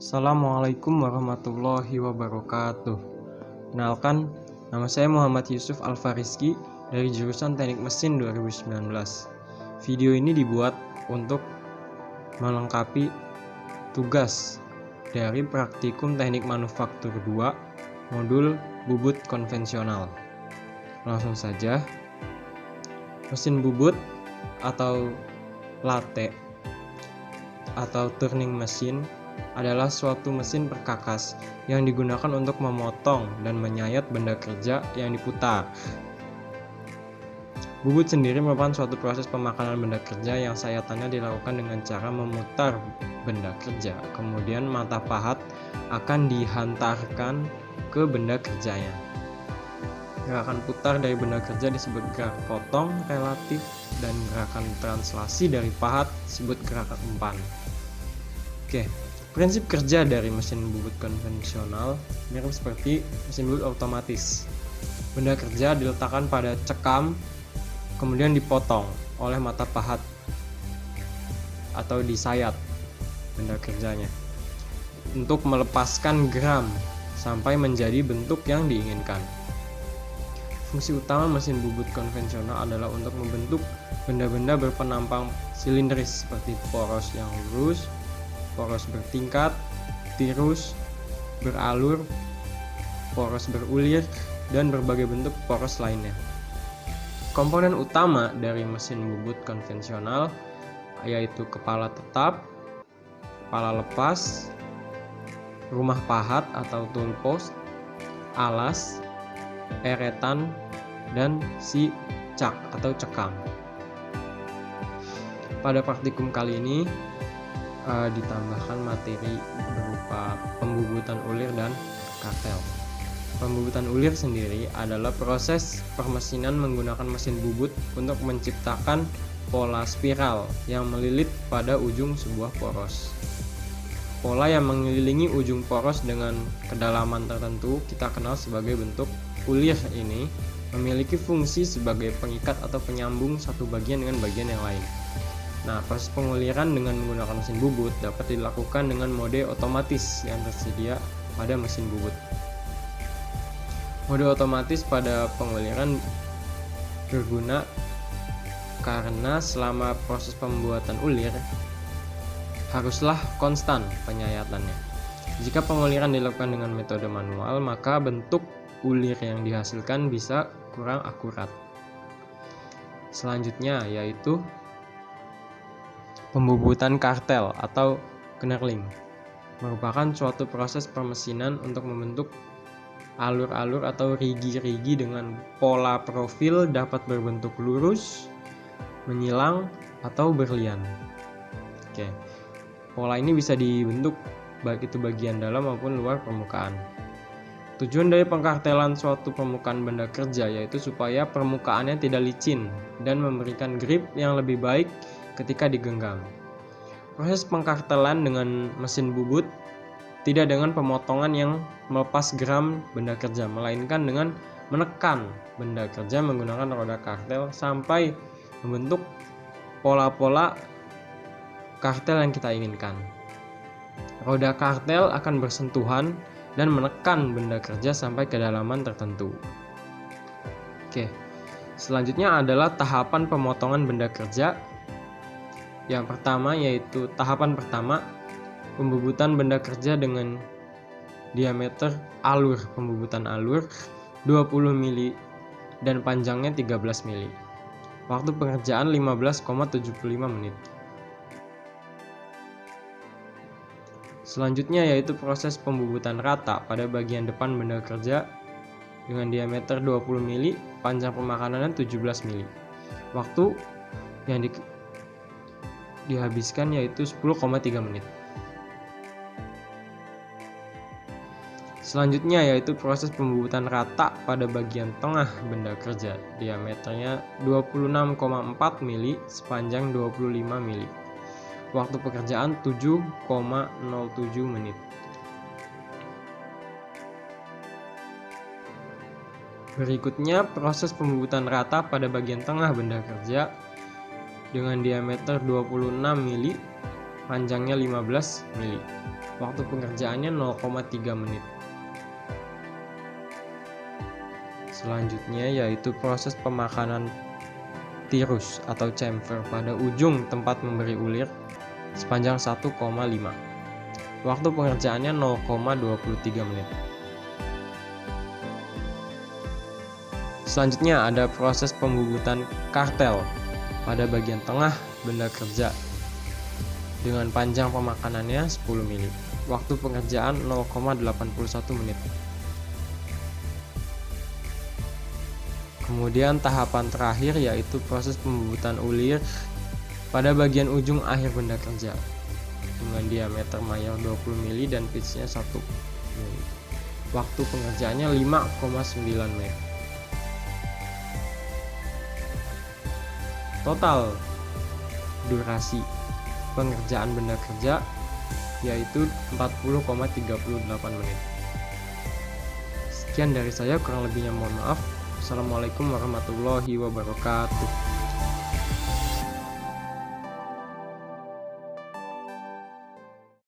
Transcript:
Assalamualaikum warahmatullahi wabarakatuh. Kenalkan, nama saya Muhammad Yusuf Alfariski dari jurusan Teknik Mesin 2019. Video ini dibuat untuk melengkapi tugas dari Praktikum Teknik Manufaktur 2 Modul Bubut Konvensional. Langsung saja. Mesin bubut atau lathe atau turning machine adalah suatu mesin perkakas yang digunakan untuk memotong dan menyayat benda kerja yang diputar. Bubut sendiri merupakan suatu proses pemakanan benda kerja yang sayatannya dilakukan dengan cara memutar benda kerja. Kemudian mata pahat akan dihantarkan ke benda kerjanya. Gerakan putar dari benda kerja disebut gerak potong relatif dan gerakan translasi dari pahat disebut gerakan umpan. Oke. Prinsip kerja dari mesin bubut konvensional mirip seperti mesin bubut otomatis. Benda kerja diletakkan pada cekam, kemudian dipotong oleh mata pahat atau disayat benda kerjanya untuk melepaskan geram sampai menjadi bentuk yang diinginkan. Fungsi utama mesin bubut konvensional adalah untuk membentuk benda-benda berpenampang silindris seperti poros yang lurus, poros bertingkat, tirus, beralur, poros berulir, dan berbagai bentuk poros lainnya. Komponen utama dari mesin bubut konvensional yaitu kepala tetap, kepala lepas, rumah pahat atau tool post, alas, eretan, dan si cak atau cekam. Pada praktikum kali ini ditambahkan materi berupa pembubutan ulir dan kartel. Pembubutan ulir sendiri adalah proses permesinan menggunakan mesin bubut untuk menciptakan pola spiral yang melilit pada ujung sebuah poros. Pola yang mengelilingi ujung poros dengan kedalaman tertentu kita kenal sebagai bentuk ulir. Ini memiliki fungsi sebagai pengikat atau penyambung satu bagian dengan bagian yang lain. Nah, proses penguliran dengan menggunakan mesin bubut dapat dilakukan dengan mode otomatis yang tersedia pada mesin bubut. Mode otomatis pada penguliran berguna karena selama proses pembuatan ulir haruslah konstan penyayatannya. Jika penguliran dilakukan dengan metode manual, maka bentuk ulir yang dihasilkan bisa kurang akurat. Selanjutnya yaitu pembubutan kartel atau knurling merupakan suatu proses permesinan untuk membentuk alur-alur atau rigi-rigi dengan pola profil dapat berbentuk lurus, menyilang, atau berlian. Oke. Pola ini bisa dibentuk baik itu bagian dalam maupun luar permukaan. Tujuan dari pengkartelan suatu permukaan benda kerja yaitu supaya permukaannya tidak licin dan memberikan grip yang lebih baik ketika digenggam. Proses pengkartelan dengan mesin bubut tidak dengan pemotongan yang melepas geram benda kerja, melainkan dengan menekan benda kerja menggunakan roda kartel sampai membentuk pola-pola kartel yang kita inginkan. Roda kartel akan bersentuhan dan menekan benda kerja sampai kedalaman tertentu. Oke. Selanjutnya adalah tahapan pemotongan benda kerja. Yang pertama yaitu tahapan pertama, pembubutan benda kerja dengan diameter alur pembubutan alur 20 mili dan panjangnya 13 mili. Waktu pengerjaan 15,75 menit. Selanjutnya yaitu proses pembubutan rata pada bagian depan benda kerja dengan diameter 20 mili, panjang pemakanannya 17 mili. Waktu yang dihabiskan yaitu 10,3 menit. Selanjutnya yaitu proses pembubutan rata pada bagian tengah benda kerja, diameternya 26,4 mili, sepanjang 25 mili. Waktu pekerjaan 7,07 menit. Berikutnya proses pembubutan rata pada bagian tengah benda kerja dengan diameter 26 mili, panjangnya 15 mili. Waktu pengerjaannya 0,3 menit. Selanjutnya yaitu proses pemakanan tirus atau chamfer pada ujung tempat memberi ulir sepanjang 1,5. Waktu pengerjaannya 0,23 menit. Selanjutnya ada proses pembubutan kartel pada bagian tengah benda kerja dengan panjang pemakanannya 10 mili. Waktu pengerjaan 0,81 menit. Kemudian tahapan terakhir yaitu proses pembubutan ulir pada bagian ujung akhir benda kerja dengan diameter mayor 20 mili dan pitchnya 1 mili. Waktu pengerjaannya 5,9 menit. Total durasi pengerjaan benda kerja yaitu 40,38 menit. Sekian dari saya, kurang lebihnya mohon maaf. Assalamualaikum warahmatullahi wabarakatuh.